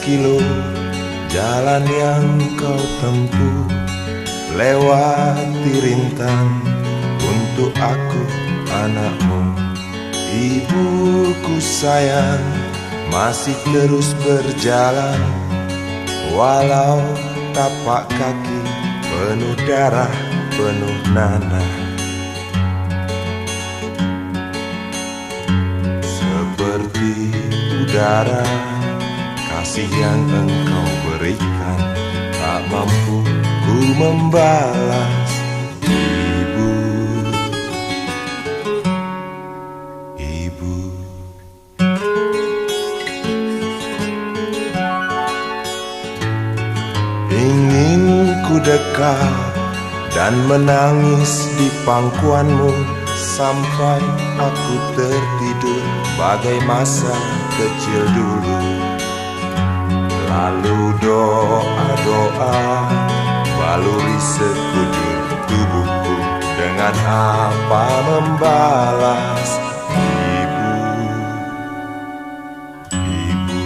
kilo jalan yang kau tempuh, lewati rintang untuk aku anakmu. Ibuku sayang masih terus berjalan, walau tapak kaki penuh darah, penuh nanah. Seperti udara, kasih yang engkau berikan tak mampu ku membalas. Ibu, ibu. Ingin ku dekat dan menangis di pangkuanmu sampai aku tertidur bagai masa kecil dulu. Lalu doa-doa baluri sekujur tubuhku, dengan apa membalas. Ibu, ibu.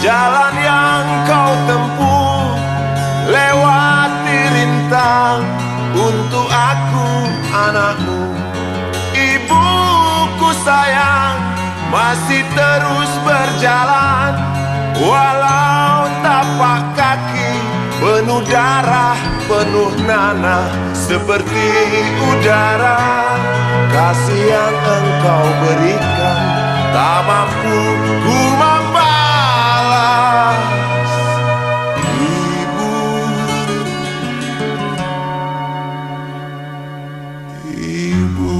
Jalan yang kau tempuh, lewati rintang untuk aku anakmu. Ibuku sayang masih terus berjalan, walau tapak kaki penuh darah, penuh nanah. Seperti udara, kasih yang engkau berikan tak mampu ku membalas. Ibu, ibu.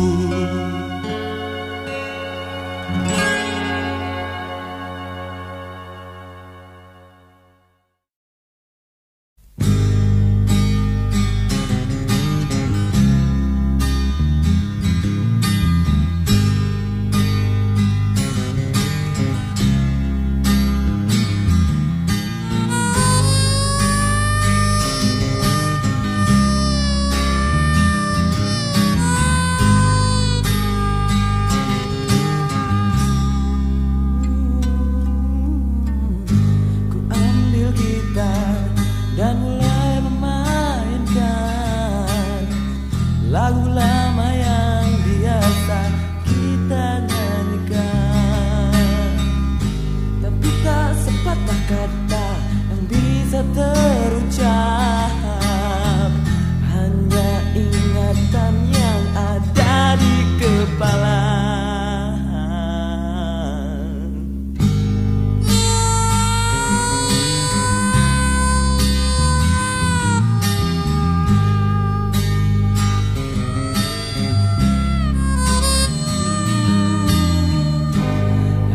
Dan mulai memainkan lagu lama yang biasa kita nyanyikan. Tapi tak sepatah kata yang bisa terucap, hanya ingatan yang ada di kepala.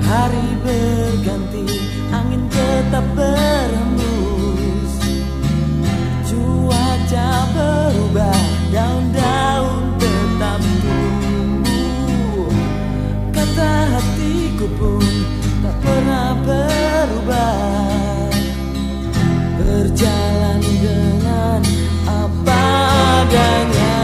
Hari berganti, angin tetap berhembus, cuaca berubah, daun-daun tetap tumbuh. Kata hatiku pun tak pernah berubah, berjalan dengan apa adanya.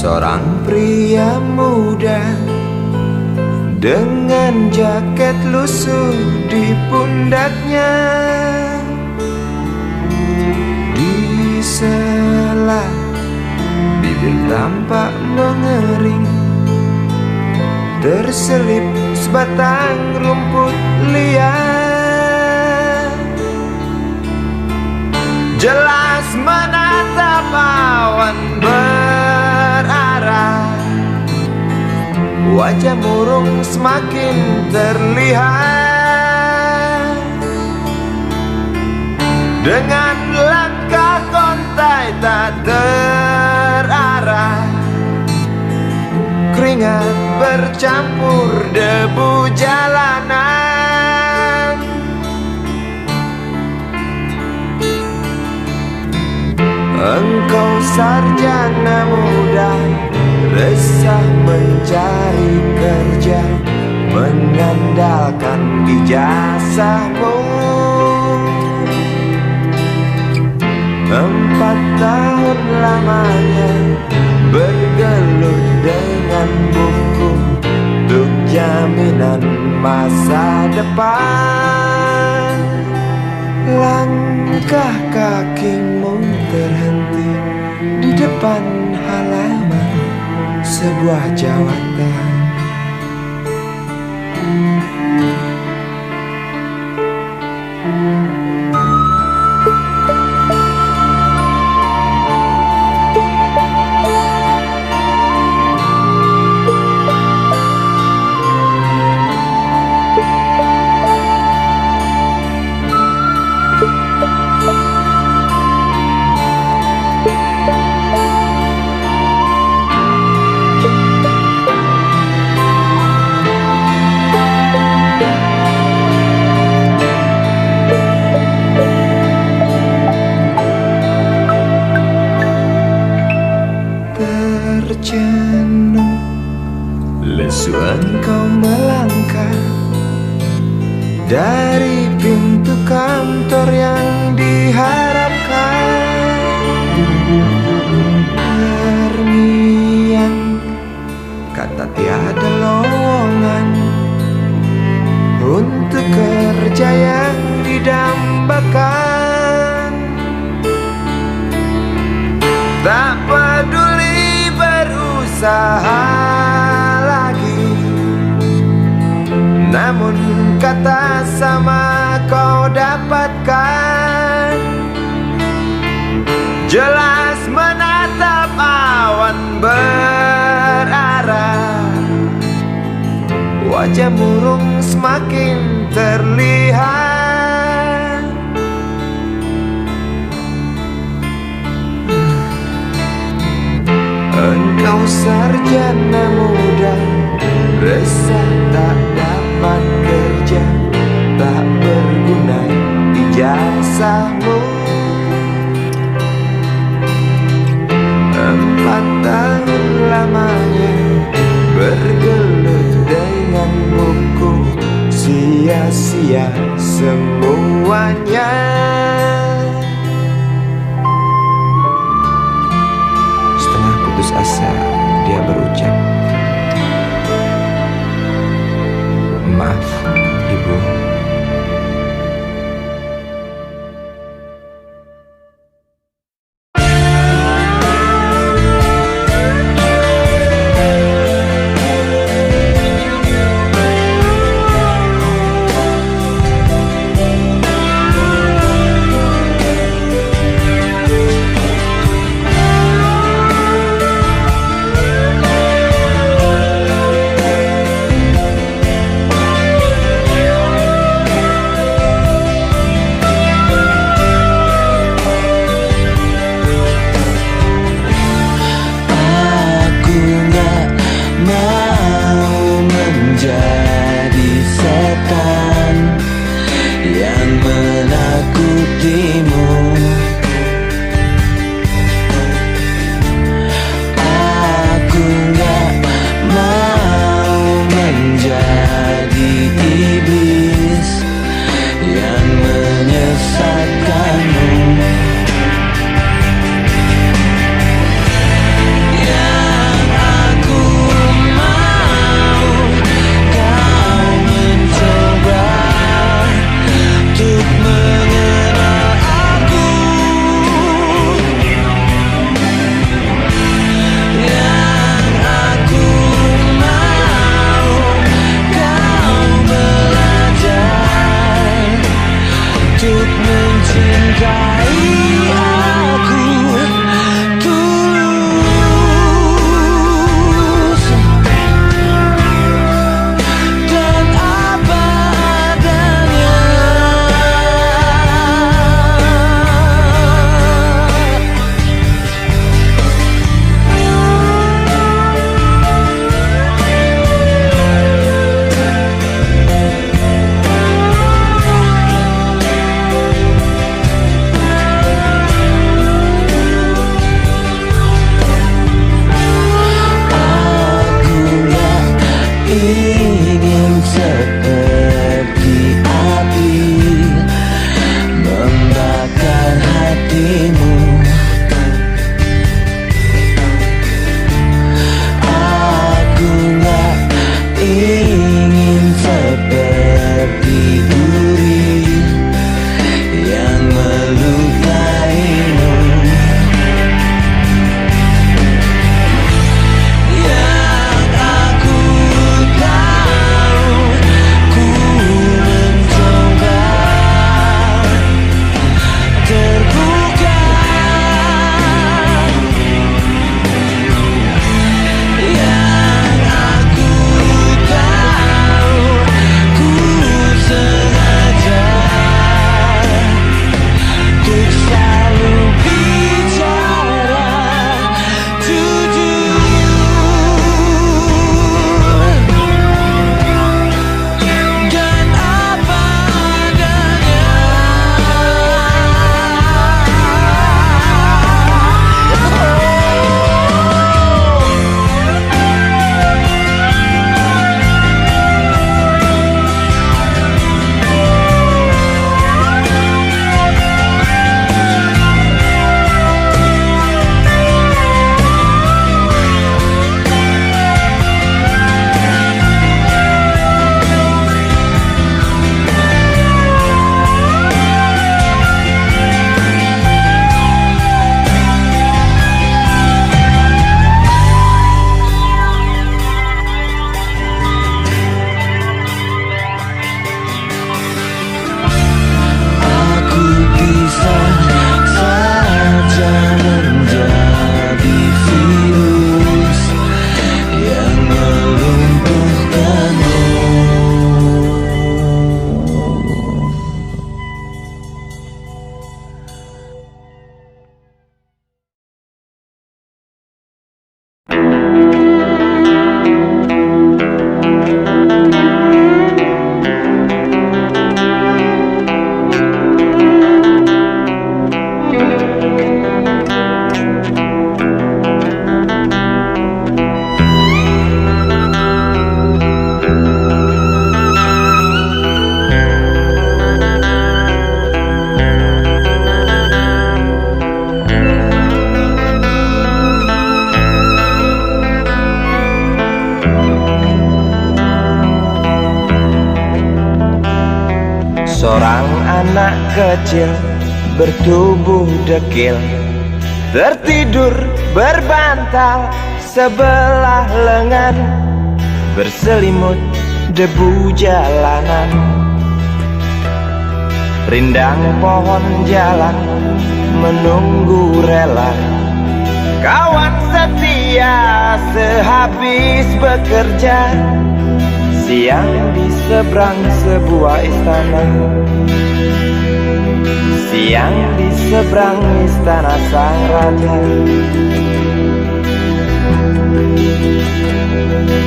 Seorang pria muda dengan jaket lusuh di pundaknya, di sela bibir tampak mengering, terselip sebatang rumput liar. Jelas menatap awan berarah, wajah murung semakin terlihat. Dengan langkah kontai tak terarah, keringat bercampur debu jalanan. Engkau sarjana muda, resah mencari kerja, mengandalkan ijazahmu. 4 tahun lamanya bergelut dengan buku untuk jaminan masa depan. Langkah kakimu terhenti di depan halaman sebuah jawatan. Tercenung lesu engkau melangkah dari pintu kantor yang diharapkan. Terngiang kata tiada lowongan untuk kerja yang didambakan. Tak peduli berusaha lagi, namun kata sama kau dapatkan. Jelas menatap awan berarah, wajah murung semakin terlihat. Engkau sarjana muda, resah tak dapat kerja, tak berguna ijazahmu. 4 tahun lamanya bergelut dengan buku, sia-sia semuanya. Setengah putus asa dia berucap, "Maaf, Ibu." kecil bertubuh dekil, tertidur berbantal sebelah lengan, berselimut debu jalanan. Rindang pohon jalan menunggu rela, kawan setia sehabis bekerja. Siang di seberang sebuah istana, siang di seberang istana sang raja.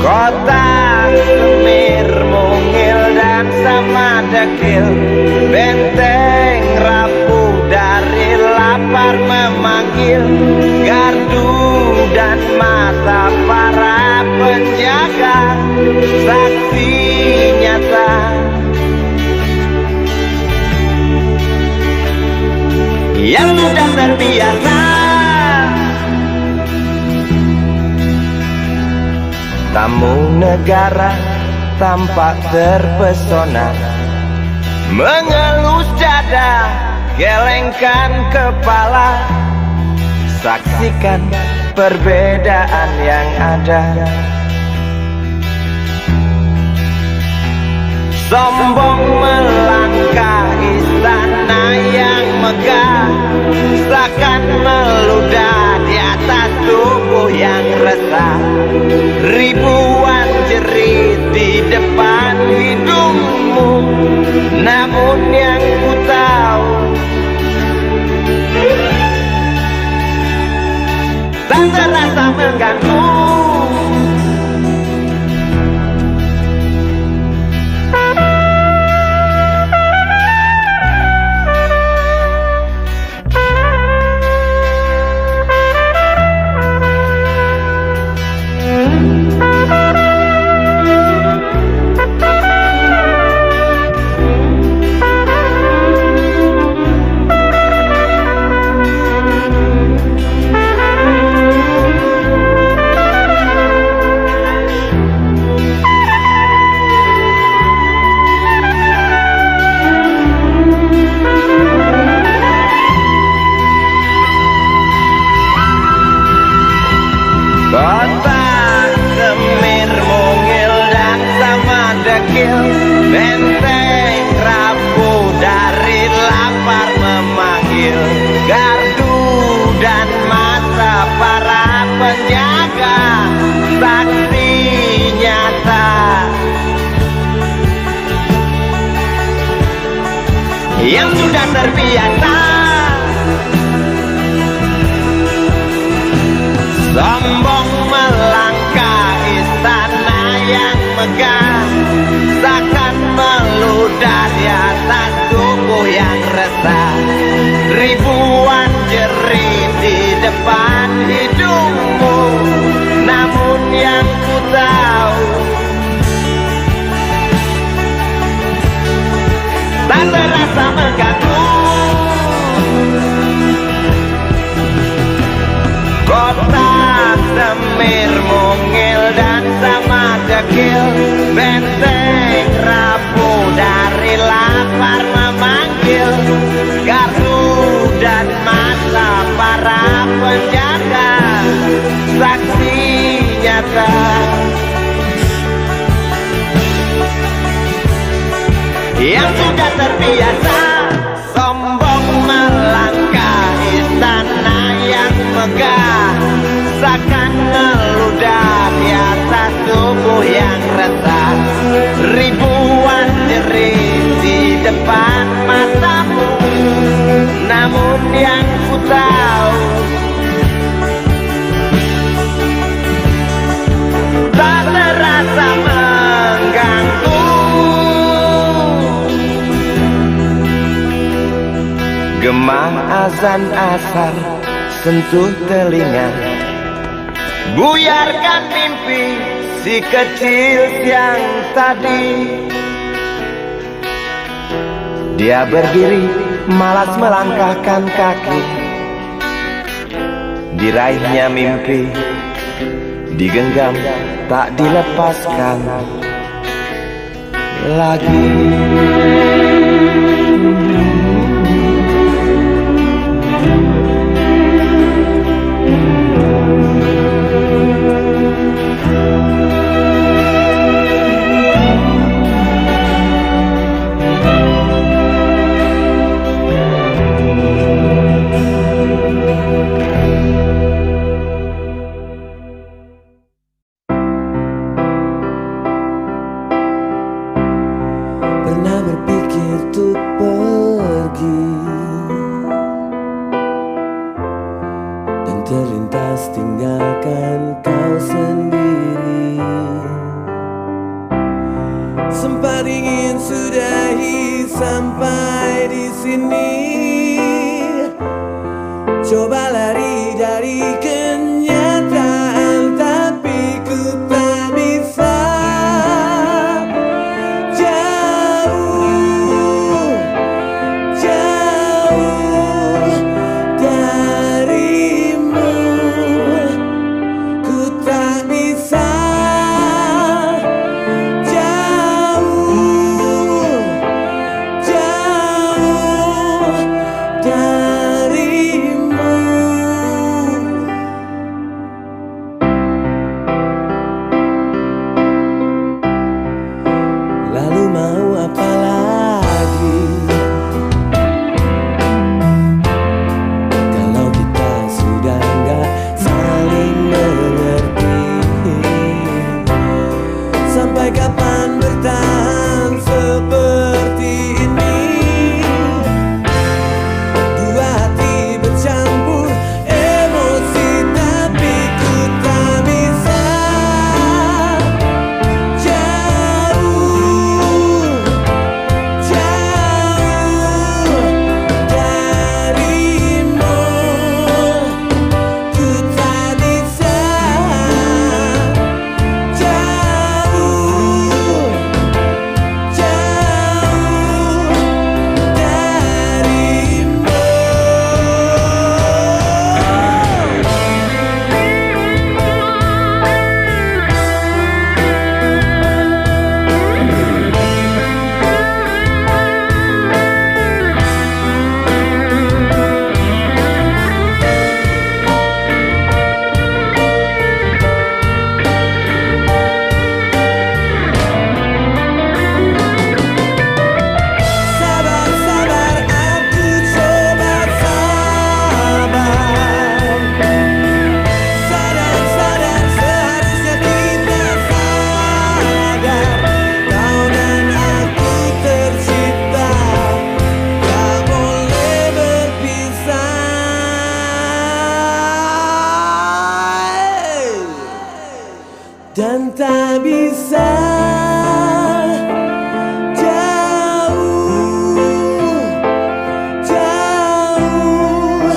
Kota Semir mungil dan sama dekil, benteng rapuh dari lapar memanggil, gardu dan mata para penjaga, saksi nyata yang sudah terbiasa. Tamu negara tampak terpesona, mengelus dada, gelengkan kepala, saksikan perbedaan yang ada. Sombong melangkah istana yang megah, seakan meludah di atas tubuh yang resah. Ribuan jerit di depan hidungmu, namun yang ku tahu tak terasa mengganggu. Kota Semir mungil dan sama dekil, benteng rapuh dari lapar memanggil, gardu dan mata para penjaga, saksi nyata yang sudah terbiasa. Sombong melangkah istana yang megah, seakan meludah di atas tubuh yang resah. Ribuan jerit di depan hidungmu, namun yang ku tahu tak terasa mengganggu. Kota Semir mungil dan sama dekil, benteng rapuh dari lapar memanggil, gardu dan mata para penjaga, saksi nyata yang sudah terbiasa. Sombong melangkah istana yang megah, seakan meludah di atas tubuh yang resah. Ribuan jerit di depan matamu, namun yang ku tahu tak terasa mengganggu. Gema azan asar sentuh telinga, buyarkan mimpi si kecil yang tadi. Dia berdiri malas melangkahkan kaki, diraihnya mimpi, digenggam tak dilepaskan lagi. Coba lari dari kenyataan, tapi ku tak bisa. Jauh, jauh darimu, ku tak bisa. Jauh, jauh darimu. Lalu mau apa lagi kalau kita sudah nggak saling mengerti? Sampai kapan bertahan seperti ini? Dua hati bercampur emosi, tapi ku tak bisa. Jauh, jauh darimu, ku tak bisa. Jauh, jauh darimu. Sabar, sabar, aku coba sabar. Sadar, sadar, seharusnya kita sadar. Kau dan aku tercipta, tak boleh berpisah. Dan tak bisa. Jauh, jauh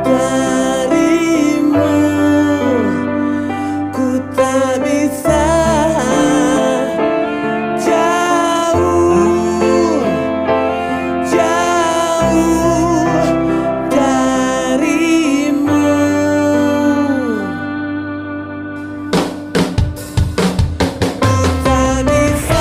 darimu, ku tak bisa. Jauh, jauh darimu. Ku tak bisa.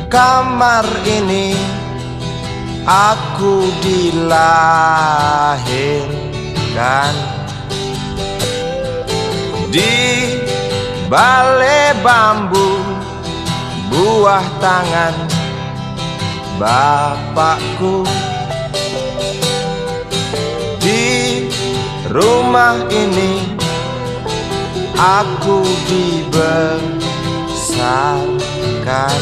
kamar ini aku dilahirkan, di balai bambu buah tangan bapakku. Di rumah ini aku dibesarkan,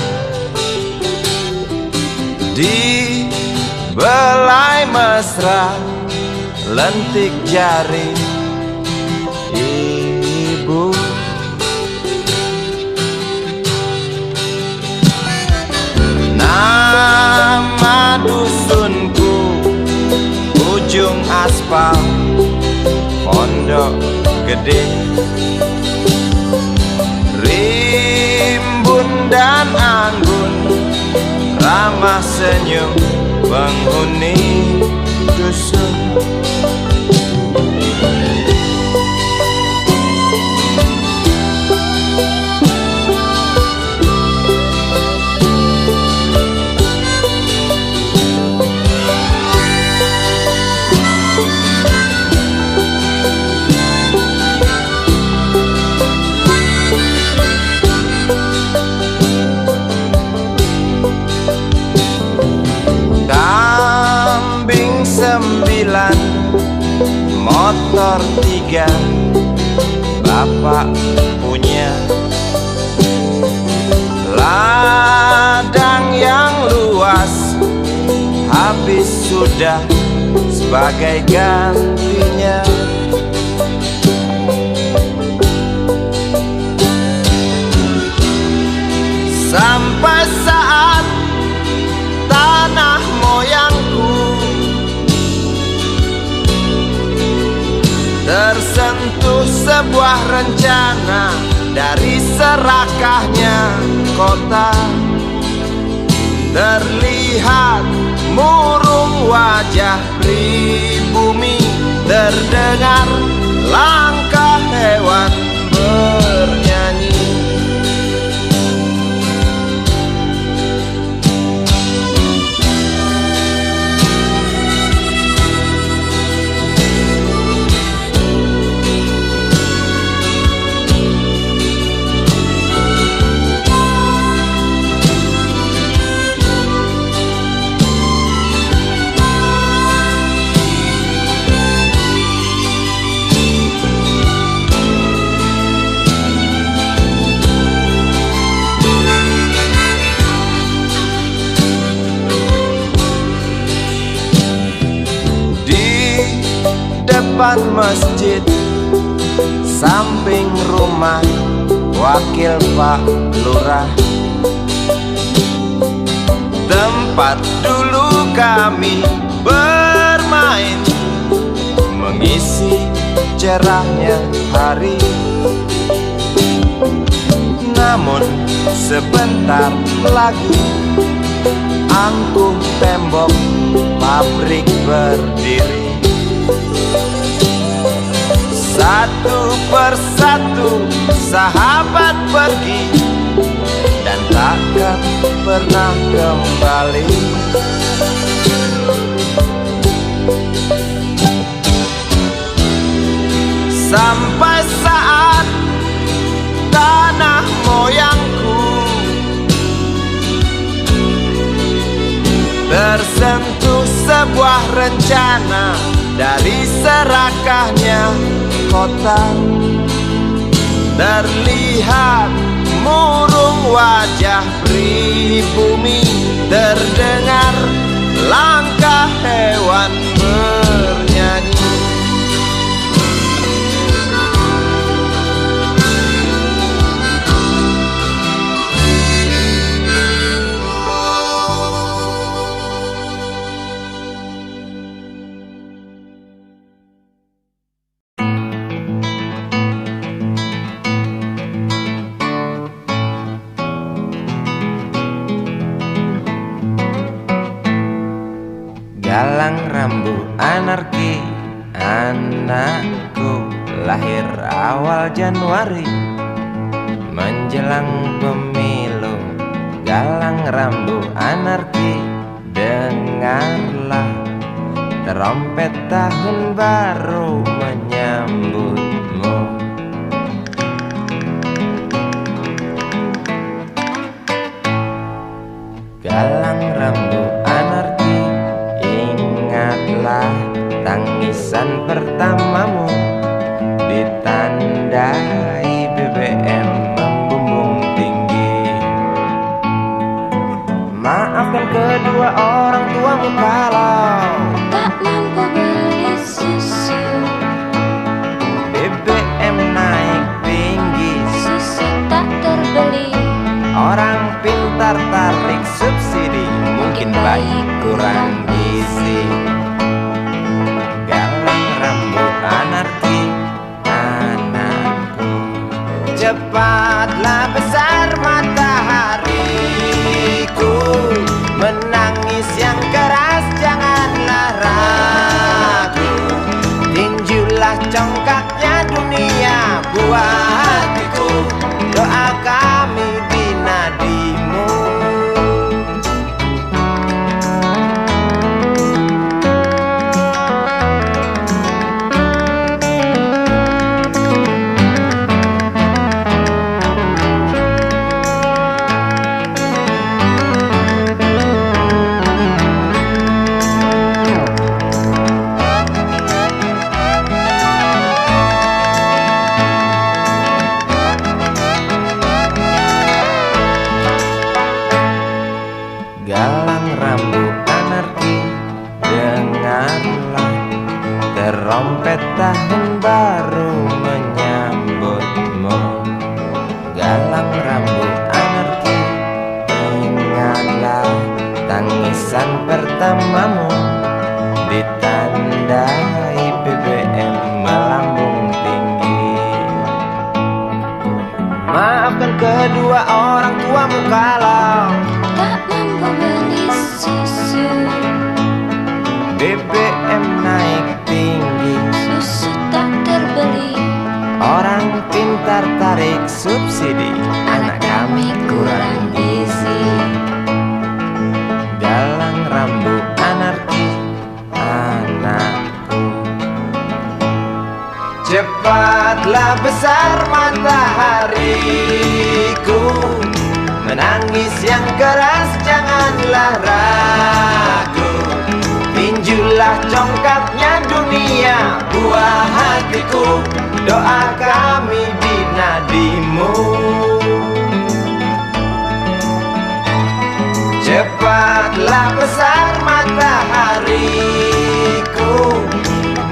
Di belai mesra lentik jari ibu. Nama dusunku ujung aspal Pondok Gede. Rimbun dan anggun ramah senyum penghuni dusun. Kambing 9, motor 3, bapak punya. Ladang yang luas habis sudah sebagai gantinya. Sampai saat tanah moyangku tersentuh sebuah rencana dari serakahnya kota. Terlihat murung wajah pribumi, terdengar langkah hewan bernyanyi. Depan masjid samping rumah wakil Pak Lurah, tempat dulu kami bermain mengisi cerahnya hari. Namun sebentar lagi angkuh tembok pabrik berdiri. Satu persatu sahabat pergi dan takkan pernah kembali. Sampai saat tanah moyangku tersentuh sebuah rencana dari serakahnya kota. Terlihat murung wajah pribumi, terdengar langkah hewan bernyanyi. Galang rambu anarki, anakku lahir awal Januari menjelang pemilu. Galang rambu anarki, dengarlah trompet tahun baru menyambutmu. Galang rambu anarki, ingatlah tangisan pertamamu ditandai BBM membumbung tinggi. Maaf Maafkan kedua orang tuamu kalau tak mampu beli susu, BBM naik tinggi, susu tak terbeli. orang pintar tarik subsidi, mungkin bayi kurang gizi. Galang rambut anarki, anakku. Cepatlah besar matahariku, menangis yang keras janganlah ragu. Tinjulah congkaknya dunia buah hatiku, doa kami di nadimu. Galang rambut anarki, dengarlah terompet tahun baru menyambutmu. Galang rambut anarki, ingatlah tangisan pertamamu, ditandai BBM melambung tinggi. Maafkan kedua orang tuamu kalau Tak mampu beli susu, BBM naik tinggi, susu tak terbeli. orang pintar tarik subsidi, anak kami kurang gizi. Galang rambut anarki, anakku. Cepatlah besar matahariku, menangis yang keras janganlah ragu. Tinjulah congkaknya dunia buah hatiku, doa kami di nadimu. Cepatlah besar matahariku,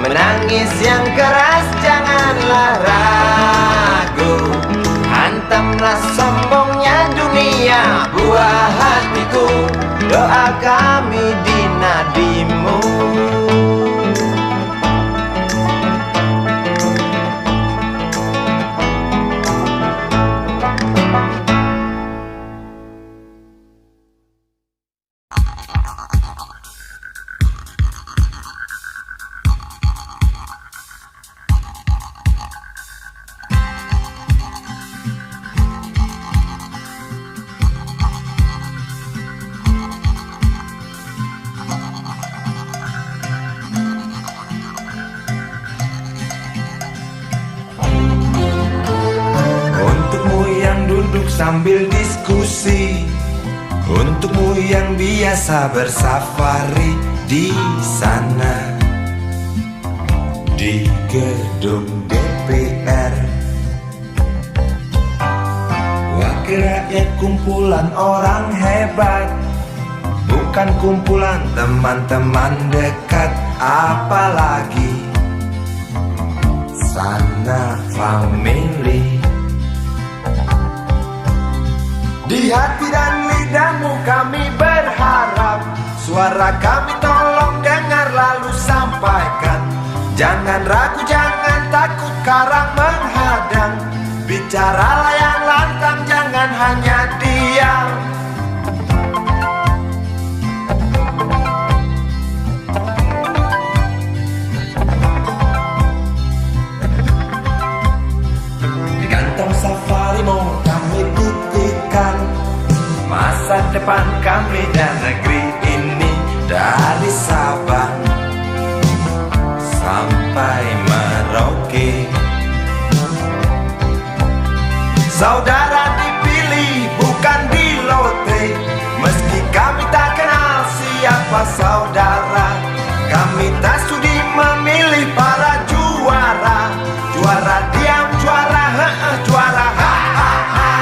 menangis yang keras janganlah ragu. Hantamlah sombongnya dunia buah hatiku, doa kami di nadimu. Sambil diskusi, untukmu yang biasa bersafari di sana, di gedung DPR. Wakil rakyat kumpulan orang hebat, bukan kumpulan teman-teman dekat, apalagi sana family. Di hati dan lidahmu kami berharap, suara kami tolong dengar lalu sampaikan. Jangan ragu, jangan takut karang menghadang, bicaralah yang lantang, jangan hanya diam. Di kantong safarimu kami titipkan masa depan kami dan negeri ini, dari Sabang sampai Merauke. Saudara dipilih bukan di lotre, meski kami tak kenal siapa saudara. Kami tak sudi memilih para juara, juara diam, juara juara ha ha ha.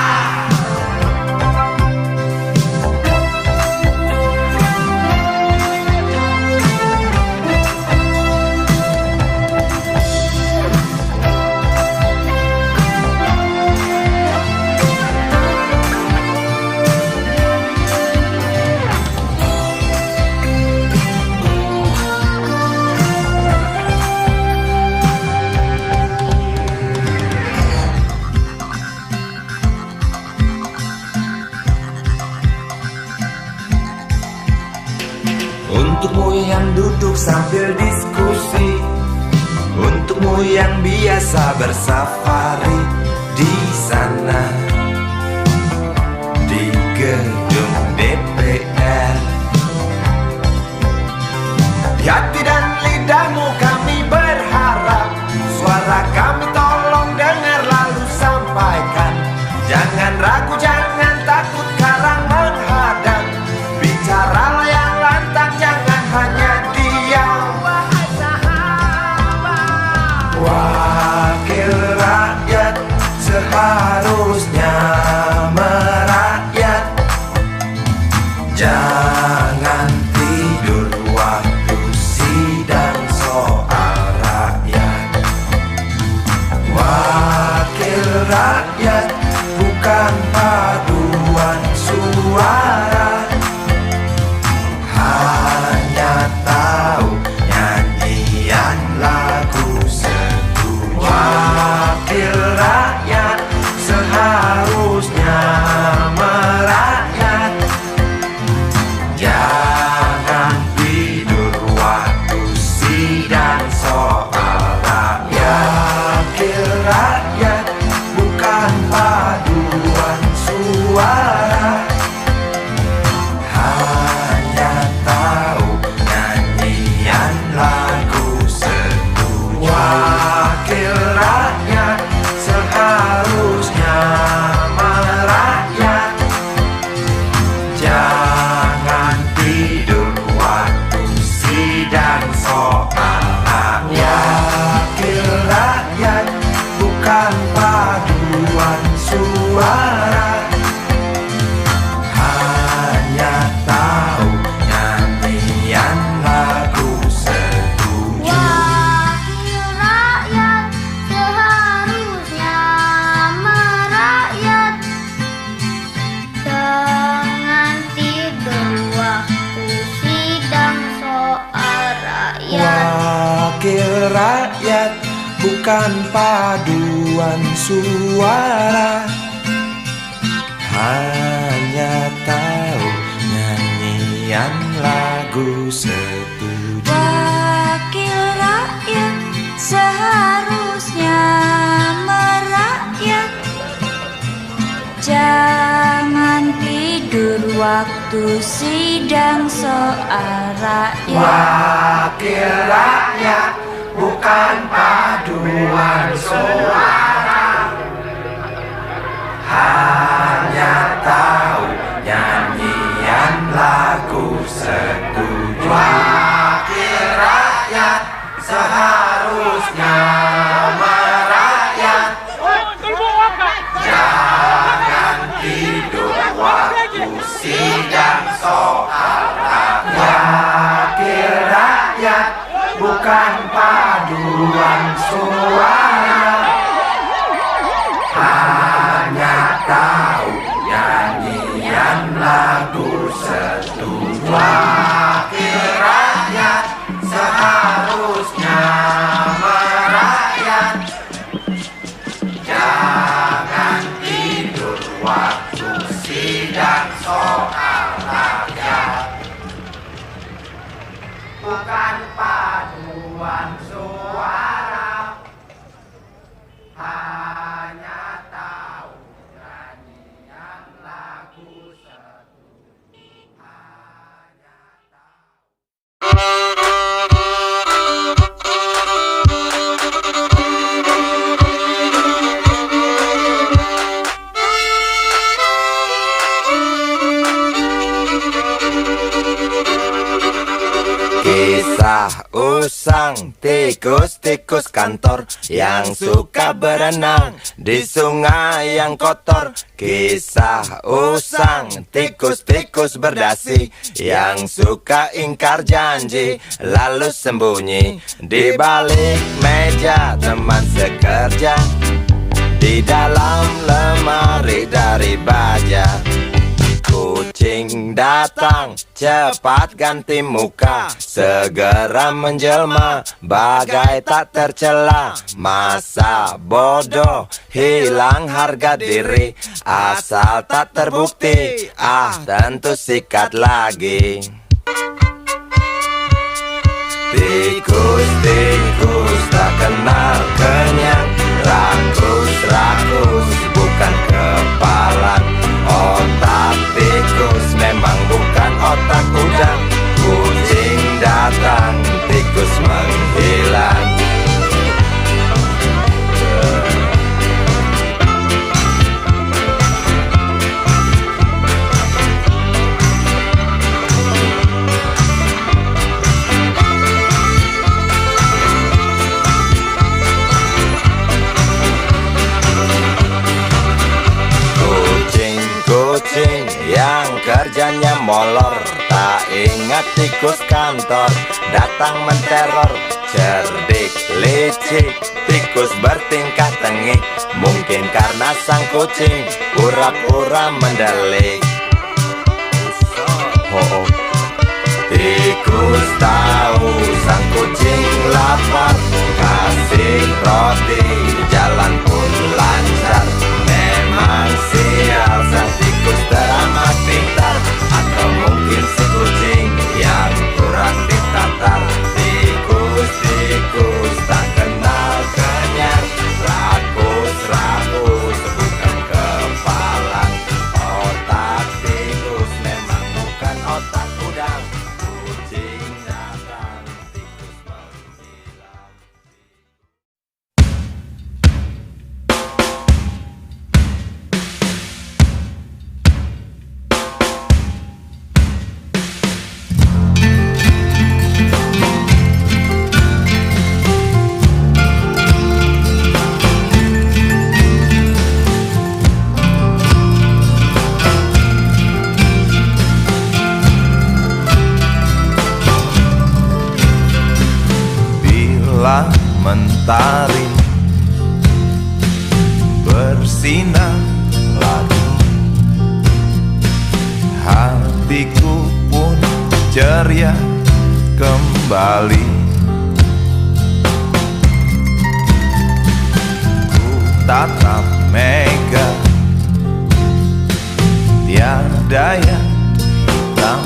duduk sambil diskusi. Untukmu yang biasa bersafari di sana, di gedung DPR. Di hati dan lidahmu kami berharap, suara kami tolong dengar lalu sampaikan. Jangan ragu, jangan takut karang menghadang. Bicaralah yang lantang, jangan hanya diam. Wahai sahabat, wakil rakyat seharusnya merakyat. Jangan tidur waktu sidang soal rakyat. Wakil rakyat bukan paduan suara, hanya tahu nyanyian lagu setuju. Wakil rakyat seharusnya merakyat. Jangan tidur waktu sidang soal rakyat. Wakil rakyat bukan paduan suara, hanya tahu nyanyian lagu setuju. Wakil rakyat seharusnya merakyat. Jangan tidur waktu sidang soal rakyat. Wakil rakyat bukan paduan suara, hanya tahu nyanyian lagu setuju. Wakil rakyat seharusnya merakyat. Jangan tidur waktu sidang soal rakyat. Wakil rakyat bukan paduan suara, hanya tahu nyanyian lagu setuju. Wakil rakyat seharusnya merakyat. Jangan tidur waktu sidang soal rakyat. Wakil rakyat bukan paduan suara, hanya tahu nyanyian lagu setuju. Wakil rakyat seharusnya merakyat. Jangan tidur waktu sidang soal rakyat. Wakil rakyat bukan paduan suara, hanya tahu nyanyian lagu setuju. Wakil rakyat seharusnya merakyat. Jangan tidur waktu sidang soal rakyat. Bukan paduan suara, hanya tahu nyanyian lagu setuju. Hanya tahu. Kisah usang tikus-tikus kantor yang suka berenang di sungai yang kotor. Kisah usang tikus-tikus berdasi yang suka ingkar janji lalu sembunyi di balik meja teman sekerja, di dalam lemari dari baja. Kucing datang, cepat ganti muka, segera menjelma, bagai tak tercela. Masa bodoh, hilang harga diri, asal tak terbukti, tentu sikat lagi. Tikus-tikus tak kenal kenyang, rakus-rakus bukan kepalang. Otak tikus memang bukan otak udang. Kucing datang, tikus menghilang. Kucing yang kerjanya molor, tak ingat tikus kantor, datang menteror. Cerdik, licik, tikus bertingkah tengik, mungkin karena sang kucing pura-pura mendelik. Tikus tahu sang kucing lapar, kasih roti, jalan pun lancar. Memang sial sang tikus teramat pintar, atau mungkin si kucing yang kurang ditatar. Tikus-tikus tak kenal kenyang, rakus-rakus bukan kepalang. Otak tikus memang bukan otak udang. Kucing datang, tikus menghilang. Bila mentari bersinar lagi, hatiku pun ceria kembali. Ku tatap mega, tiada yang hitam.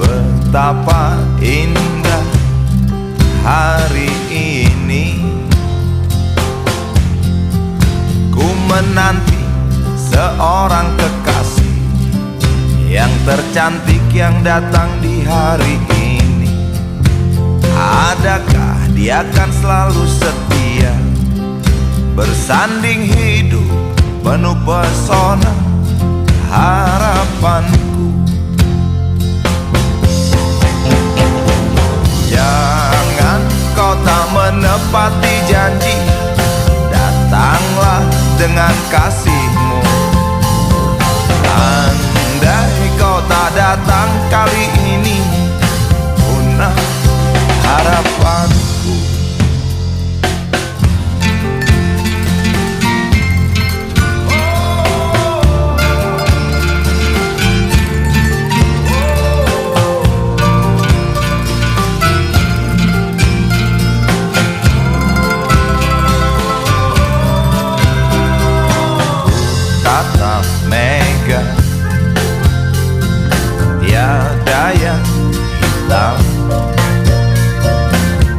Betapa indah hari ini, ku menanti seorang kekasih yang tercantik yang datang di hari ini. Adakah dia akan selalu setia, bersanding hidup penuh pesona harapanku. Jangan kau tak menepati janji, datanglah dengan kasihmu. Andai kau tak datang kali ini, punah harapanku. Tatap mega, tiada yang hitam.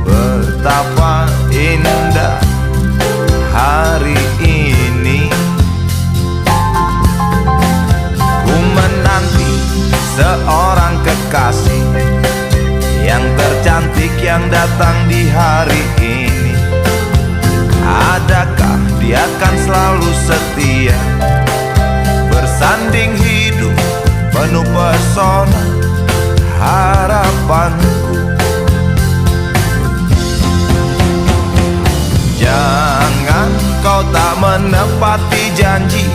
Betapa indah hari ini, ku menanti seorang kekasih yang tercantik yang datang di hari ini. Adakah dia akan selalu setia, bersanding hidup penuh pesona harapanku. Jangan kau tak menepati janji,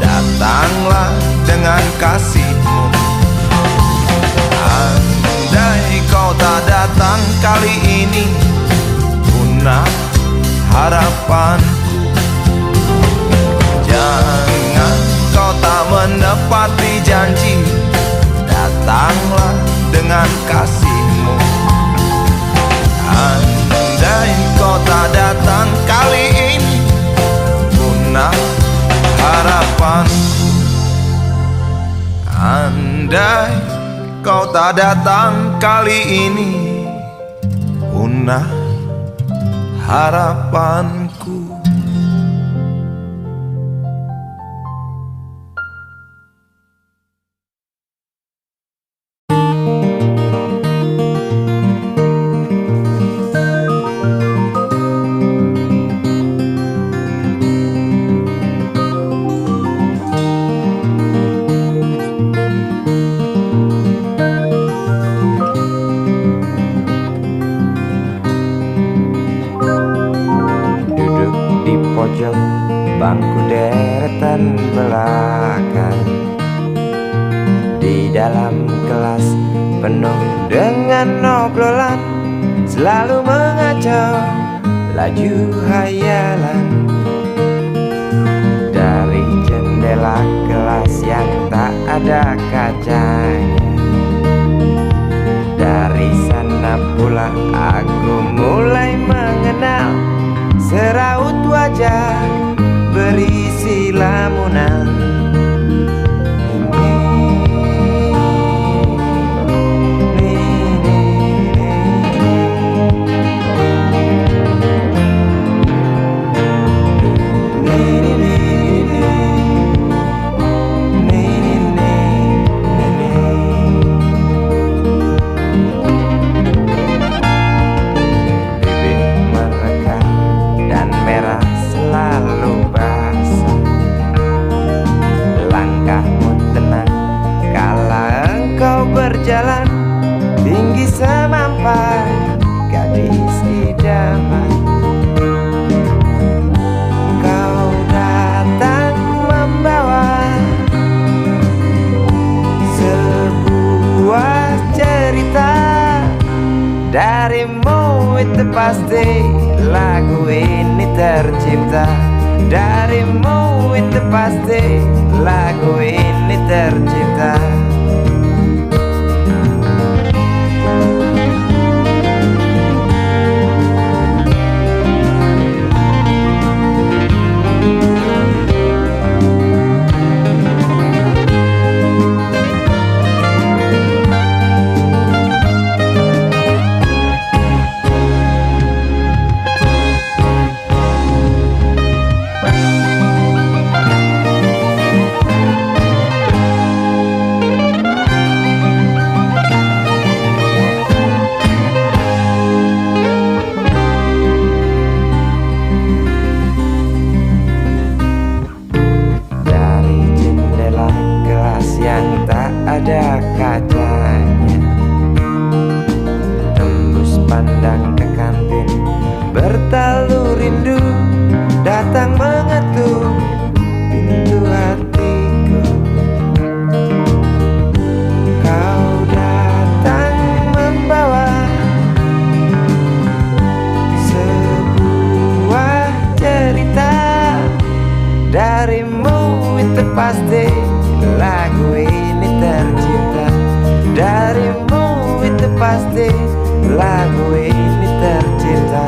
datanglah dengan kasihmu. Andai kau tak datang kali ini, punah harapanku. Jangan kau tak menepati janji, datanglah dengan kasihmu. Andai kau tak datang kali ini, punah harapanku. Andai engkau tak datang kali ini, punah harapanku. Pojok bangku deretan belakang, di dalam kelas penuh dengan obrolan, selalu mengacau laju hayalan. Dari jendela kelas yang tak ada kacanya, dari sana pula aku mulai mengenal seraut wajah berisi lamunan. Berjalan tinggi semampai gadis idaman, kau datang membawa sebuah cerita. Darimu itu pasti lagu ini tercipta. Darimu itu pasti lagu ini tercipta. Ada kacanya, tembus pandang ke kantin, bertalu rindu datang mengetuk pintu hatiku. Kau datang membawa sebuah cerita. Darimu itu pasti lagu ini tercipta. Darimu itu pasti lagu ini tercipta.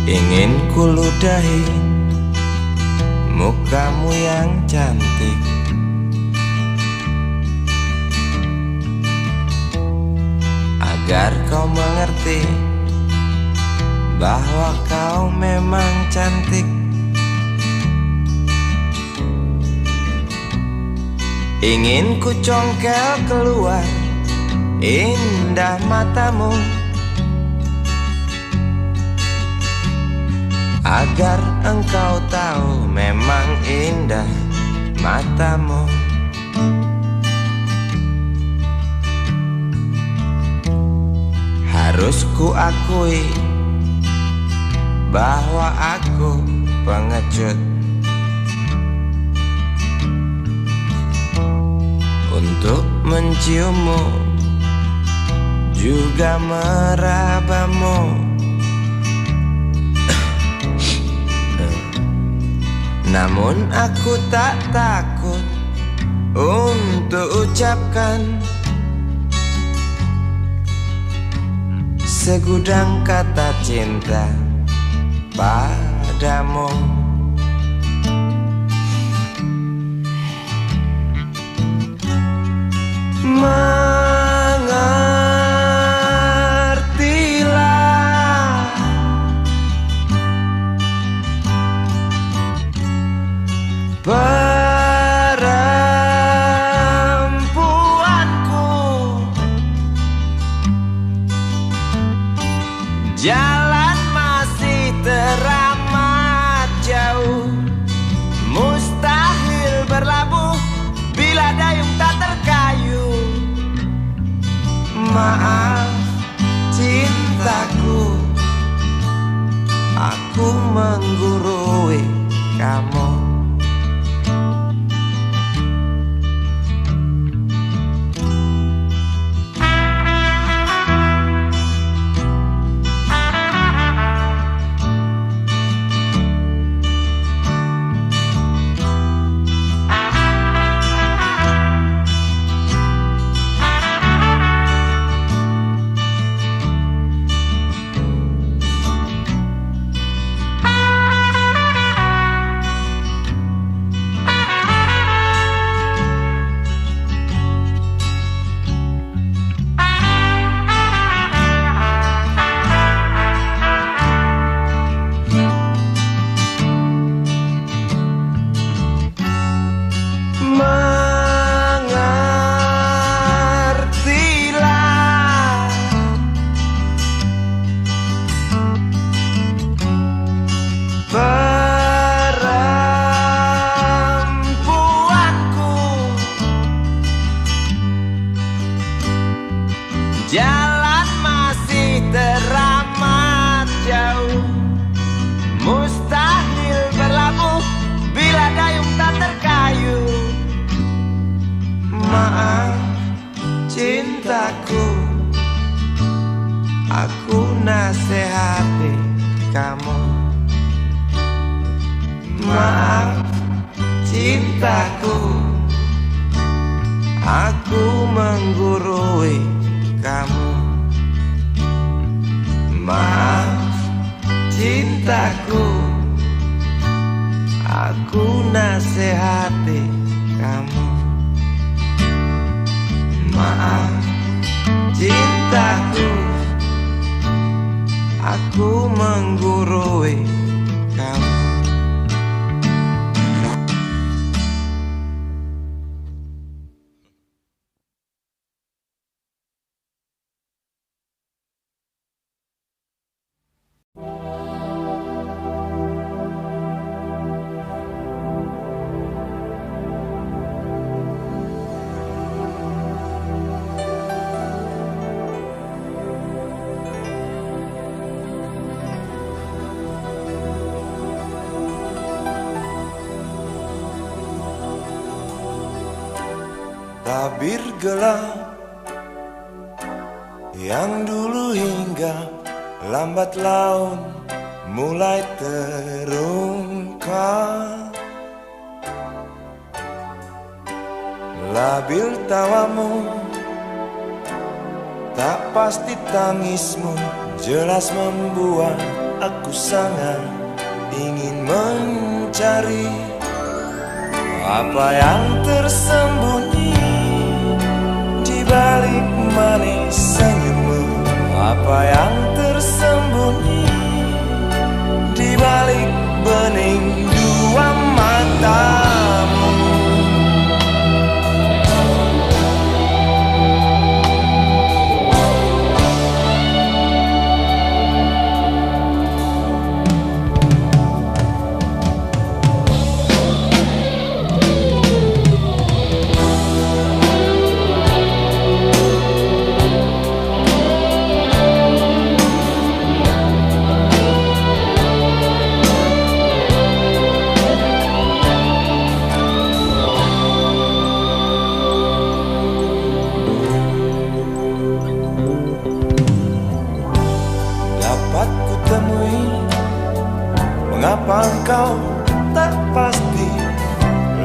Ingin kuludahi mukamu yang cantik, agar kau mengerti bahwa kau memang cantik. Ingin ku congkel keluar indah matamu, agar engkau tahu memang indah matamu. Harus ku akui bahwa aku pengecut untuk menciummu, juga merabamu. Namun aku tak takut untuk ucapkan segudang kata cinta padamu. Mengertilah, perempuanku, jalan masih teramat jauh, mustahil berlabuh bila dayung tak terkayuh. Maaf cintaku, aku menggurui kamu. Jalan masih teramat jauh, mustahil berlabuh bila dayung tak terkayuh. Maaf cintaku, aku nasihati kamu. Maaf cintaku, aku menggurui kamu. Maaf cintaku, aku nasihati kamu. Maaf cintaku, aku menggurui kamu. Tabir gelap yang dulu hingga lambat laun mulai terungkap. Labil tawamu, tak pasti tangismu, jelas membuat aku sangat ingin mencari apa yang tersembunyi di balik manis senyummu, apa yang tersembunyi di balik bening dua matamu.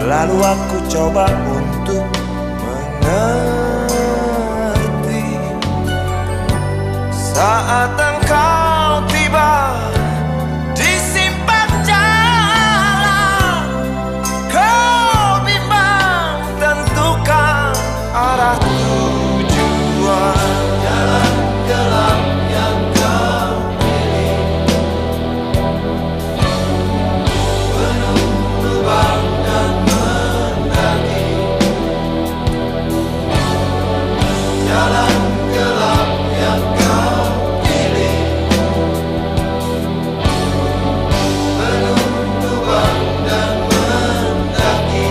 Lalu aku coba untuk mengerti. Saat engkau tiba di simpang jalan, kau bimbang tentukan arah tujuan. Jalan gelap yang kau pilih, penuh lubang dan mendaki. Jalan gelap yang kau pilih, penuh lubang dan mendaki.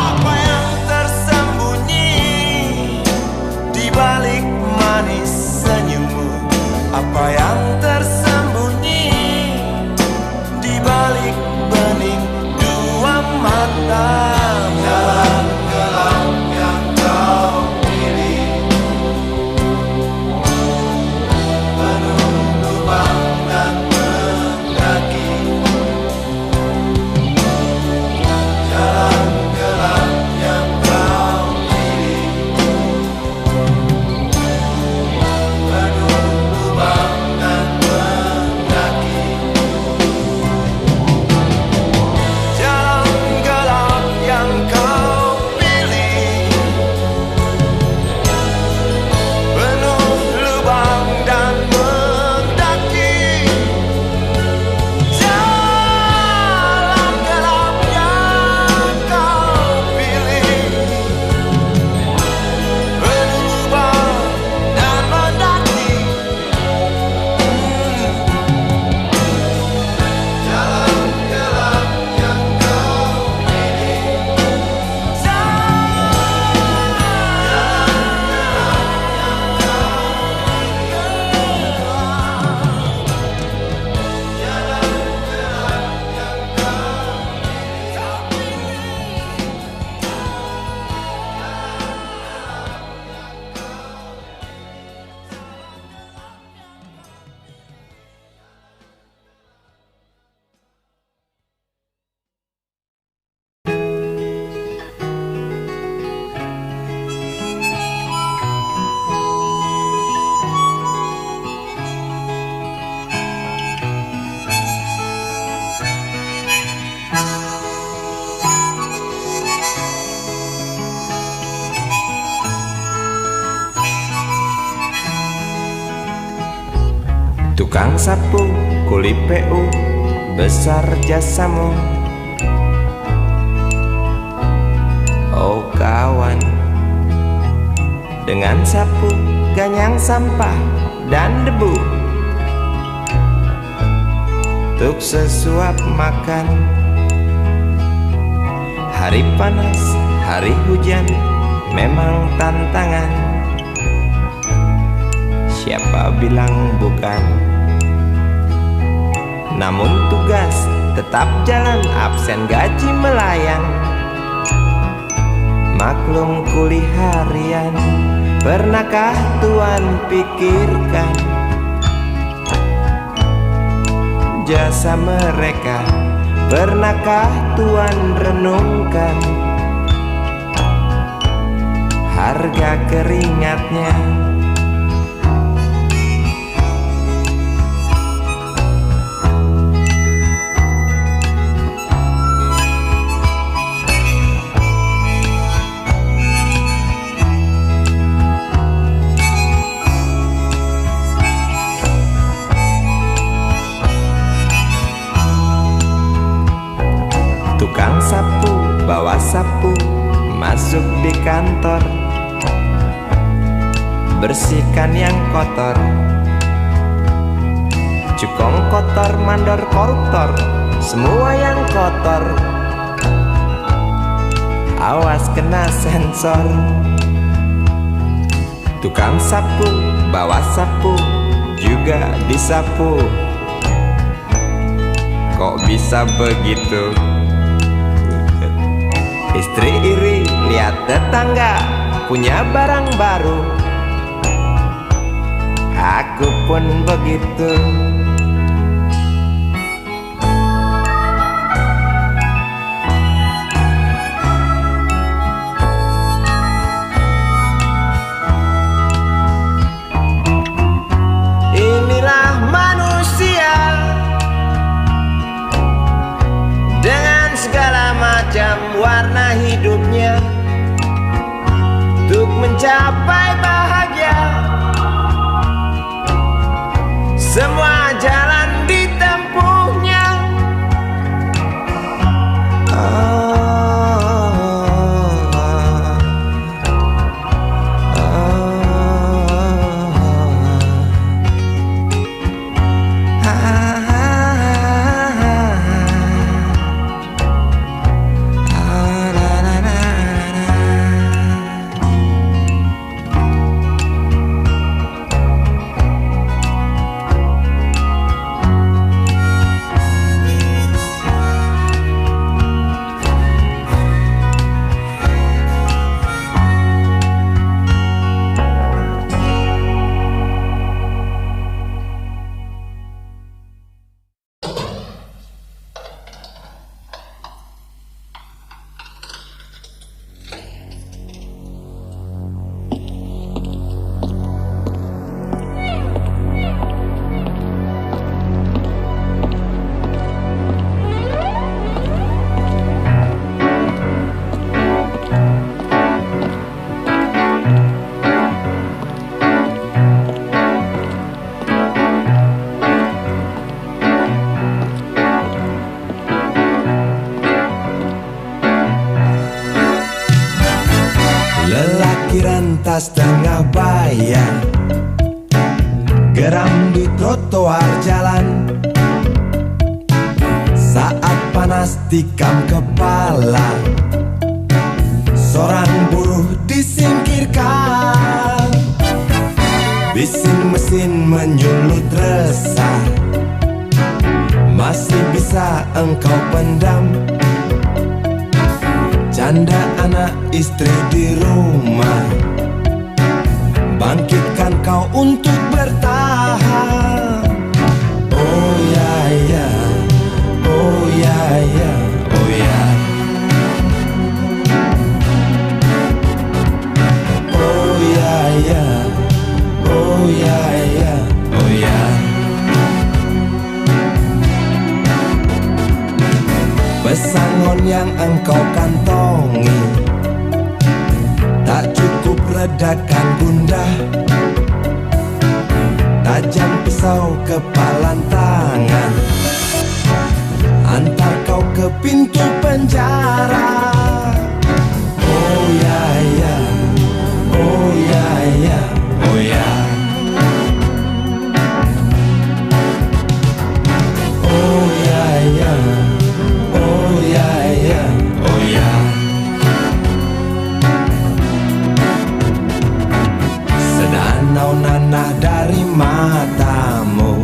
Apa yang tersembunyi di balik manis senyummu? Apa yang tersembunyi di balik bening dua mata? Jalan gelap yang kau pilih, penuh lubang dan mendaki. Jalan gelap yang kau pilih, penuh lubang dan mendaki. Jalan gelap yang kau pilih, penuh lubang dan mendaki. Jalan gelap yang kau pilih, penuh lubang dan mendaki. Jalan gelap yang kau pilih, tukang sapu, kuli PU, besar jasamu. Oh kawan, dengan sapu, ganyang sampah dan debu, untuk sesuap makan. Hari panas, hari hujan, memang tantangan. Siapa bilang bukan? Namun tugas tetap jalan, absen gaji melayang. Maklum kuli harian, pernahkah Tuan pikirkan jasa mereka? Pernahkah Tuan renungkan harga keringatnya? Tukang sapu bawa sapu, Mas masuk di kantor, bersihkan yang kotor. Cukong kotor, mandor, koruptor, semua yang kotor, awas kena sensor. Tukang sapu, bawa sapu, juga disapu. Kok bisa begitu? Istri iri lihat tetangga punya barang baru. Aku pun begitu. Inilah manusia dengan segala macam warna hidupnya. Untuk mencapai bahagia, semua jalan ditempuhnya. Lelaki rentas tengah bayan, geram di trotoar jalan. Saat panas tikam kepala, seorang buruh disingkirkan. Bising mesin menyulut resah, masih bisa engkau pendam. Canda anak istri di rumah, bangkitkan kau untuk bertahan. Oh ya ya, oh ya ya, oh ya. Oh ya ya, oh ya ya, oh ya. Pesangon yang engkau kantongi tak cukup redakan gundah. Tajam pisau kepalan tangan, antar kau ke pintu penjara. Oh ya ya, oh ya ya, oh ya. Oh ya ya, oh ya ya, oh ya. Sedanau nanah dari matamu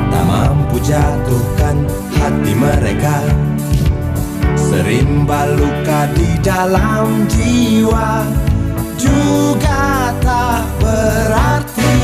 tak mampu jatuhkan hati mereka. Serimba luka di dalam jiwa juga tak berarti.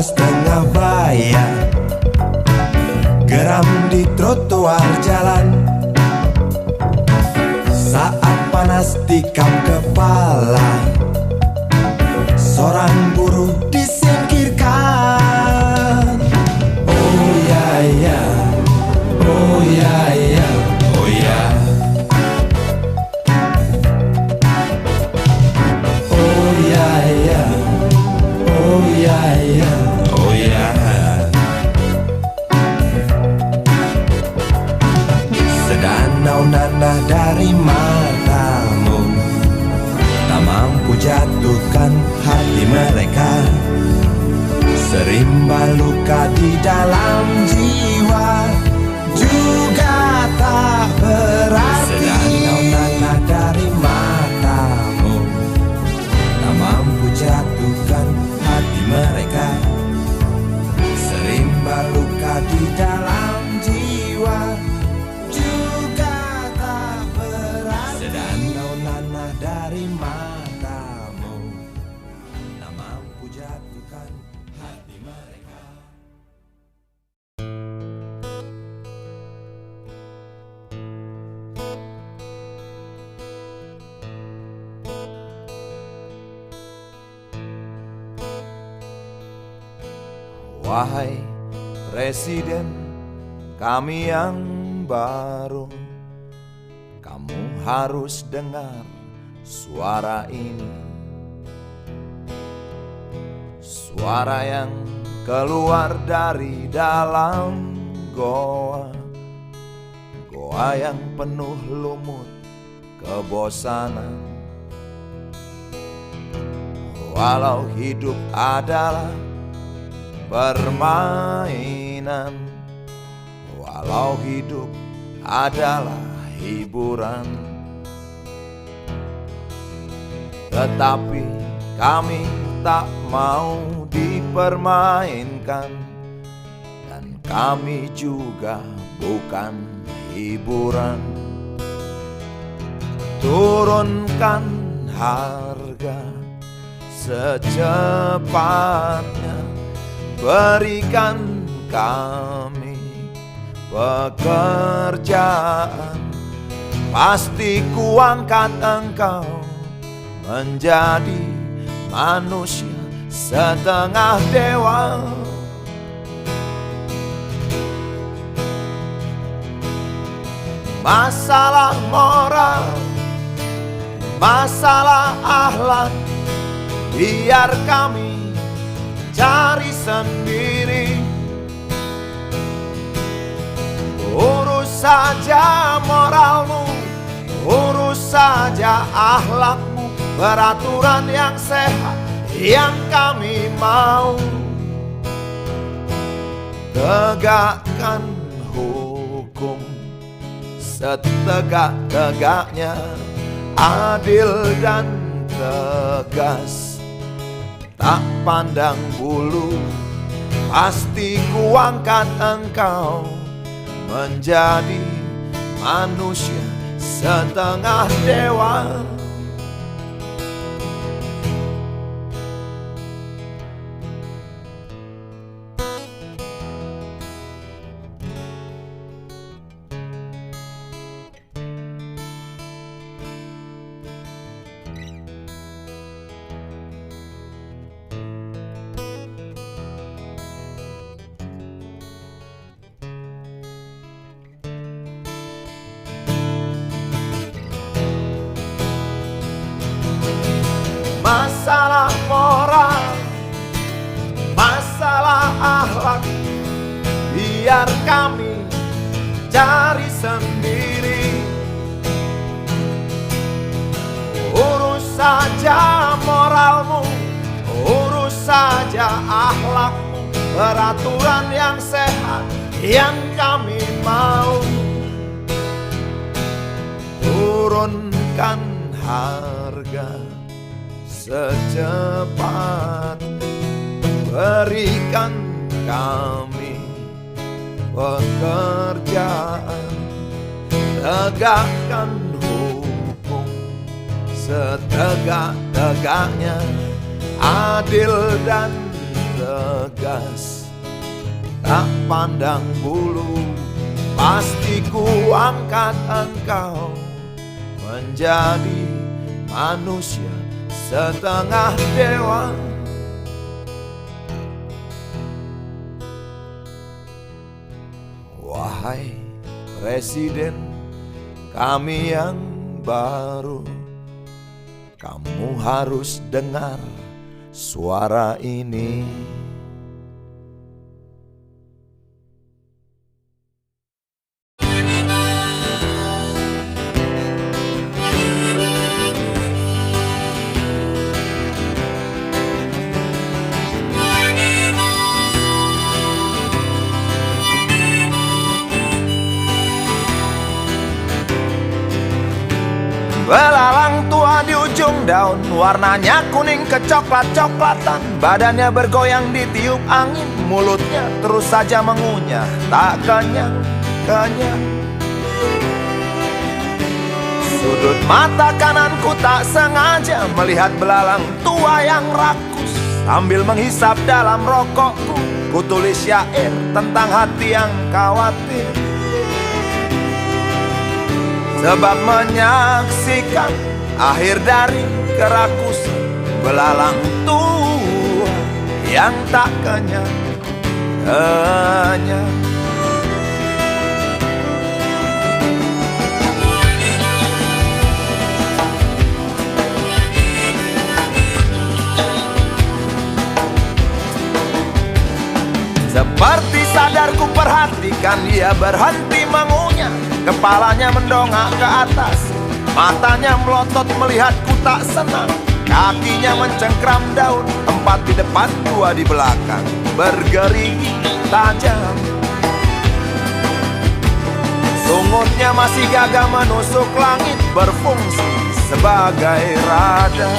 jelas tengah bayar, geram di trotoar jalan. Saat panas tikam kepala, seorang buruh disingkirkan. Oh ya ya, oh ya ya, oh ya. Oh ya ya, oh ya ya, oh ya. Sedanau nanah dari matamu tak mampu jatuhkan hati mereka. Serimba luka di dalam jiwa juga tak berarti. Sedanau nanah dari matamu tak mampu jatuhkan hati mereka. Serimba luka di dalam jiwa juga tak berarti. Sedanau nanah dari matamu tak mampu jatuhkan hati mereka. Wahai Presiden kami yang baru, kamu harus dengar suara ini. Suara yang keluar dari dalam goa, goa yang penuh lumut kebosanan. Walau hidup adalah permainan, walau hidup adalah hiburan, tetapi kami tak mau dipermainkan, dan kami juga bukan hiburan. Turunkan harga secepatnya, berikan kami pekerjaan. Pasti kuangkat engkau menjadi manusia setengah dewa. Masalah moral, masalah akhlak, biar kami cari sendiri. Urus saja moralmu, urus saja akhlakmu, peraturan yang sehat yang kami mau. Tegakkan hukum setegak-tegaknya, adil dan tegas, tak pandang bulu. Pasti kuangkat engkau menjadi manusia setengah dewa. Masalah moral, masalah akhlak, biar kami cari sendiri. Urus saja moralmu, urus saja akhlakmu, peraturan yang sehat yang kami mau. Turunkan harga secepat, berikan kami pekerjaan. Tegakkan hukum setegak-tegaknya, adil dan tegas, tak pandang bulu, pasti ku angkat engkau menjadi manusia setengah dewa. Wahai Presiden kami yang baru, kamu harus dengar suara ini. Belalang tua di ujung daun, warnanya kuning kecoklat-coklatan. Badannya bergoyang ditiup angin, mulutnya terus saja mengunyah, tak kenyang-kenyang. Sudut mata kananku tak sengaja melihat belalang tua yang rakus. Sambil menghisap dalam rokokku, ku tulis syair tentang hati yang khawatir. Sebab menyaksikan akhir dari kerakusan belalang tua yang tak kenyang-kenyang. Seperti sadar ku perhatikan dia berhenti mengunyah. Kepalanya mendongak ke atas, matanya melotot melihatku tak senang. Kakinya mencengkram daun, 4 di depan 2 di belakang, bergerigi tajam. Sungutnya masih gagah menusuk langit, berfungsi sebagai radar.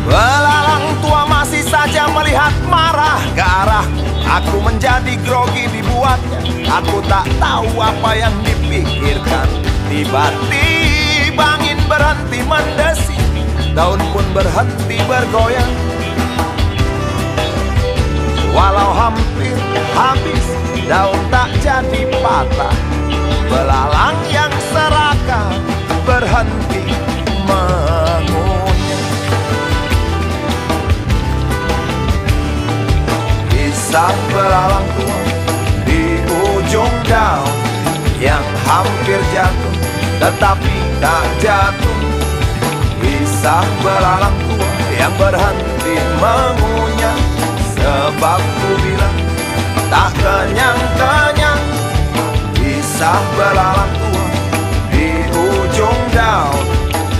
Belalang tua masih saja melihat marah ke arahku. Aku menjadi grogi dibuatnya. Aku tak tahu apa yang dipikirkan. Tiba-tiba angin berhenti mendesing, daun pun berhenti bergoyang. Walau hampir habis, daun tak jadi patah. Belalang yang serakah berhenti mengunyah. Kisah belalang tua di ujung daun yang hampir jatuh tetapi tak jatuh. Kisah belalang tua yang berhenti mengunyah. Sebab ku bilang tak kenyang-kenyang. Kisah belalang tua di ujung daun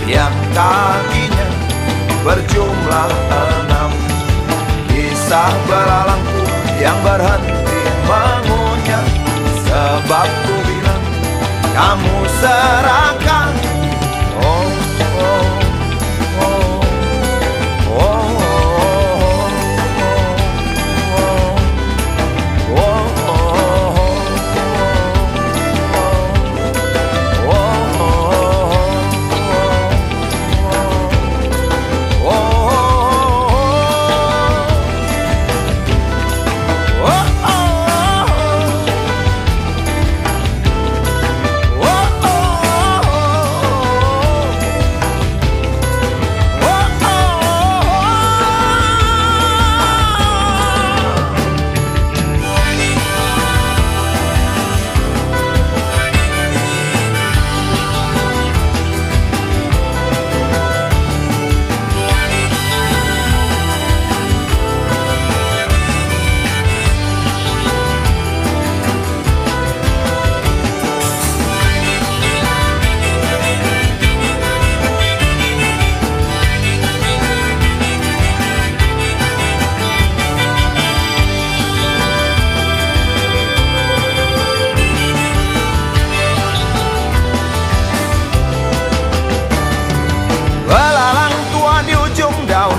yang kakinya berjumlah 6. Kisah belalang tua yang berhenti mengunyah. Sebab ku bilang kamu serakah. Oh, oh, oh, oh, oh,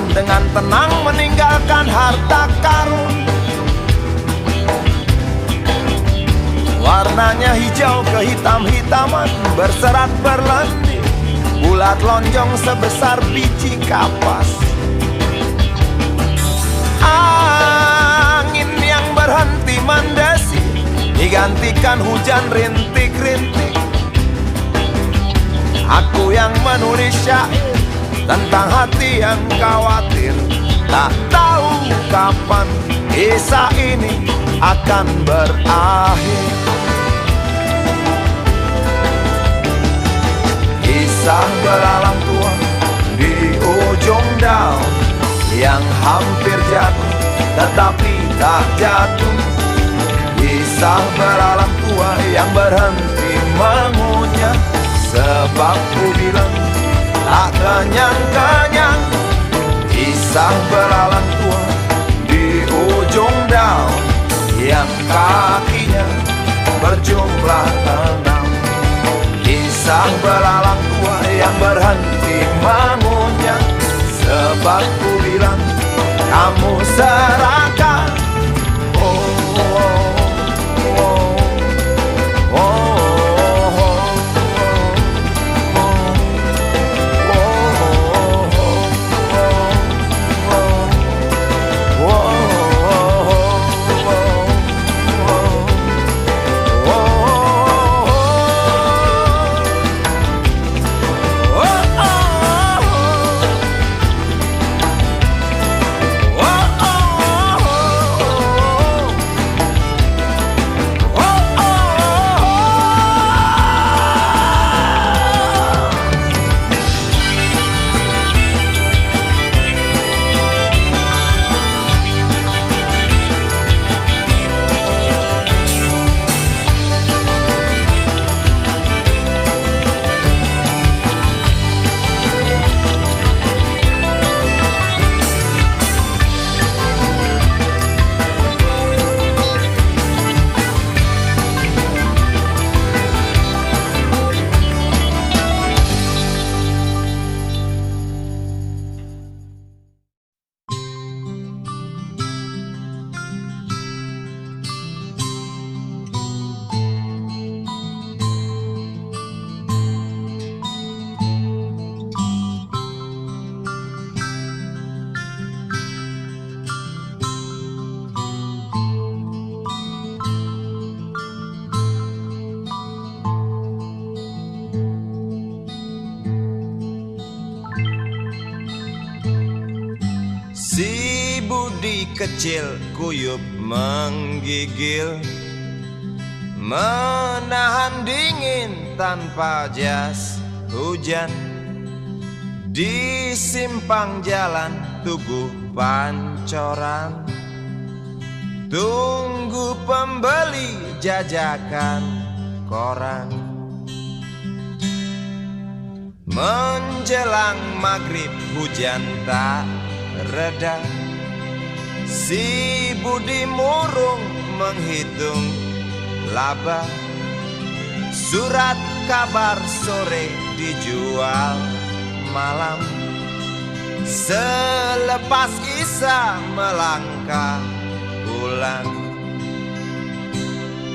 dengan tenang meninggalkan harta karun. Warna Warnanya hijau kehitam-hitaman, berserat berlendir, bulat lonjong sebesar biji kapas. Angin yang berhenti mendesi digantikan hujan rintik-rintik. Aku yang menulis syair tentang hati yang khawatir, tak tahu kapan kisah ini akan berakhir. Kisah belalang tua di ujung daun yang hampir jatuh tetapi tak jatuh. Kisah belalang tua yang berhenti mengunyah sebab ku bilang tak kenyang-kenyang. Kisah belalang tua di ujung daun yang kakinya berjumlah 6. Kisah belalang tua yang berhenti mengunyah sebab ku bilang kamu serakah. Si Budi kecil kuyup menggigil, menahan dingin tanpa jas hujan. Di simpang jalan Tugu Pancoran, tunggu pembeli jajakan koran. Menjelang maghrib hujan tak reda, si Budi murung menghitung laba. Surat kabar sore dijual malam. Selepas Isya melangkah pulang.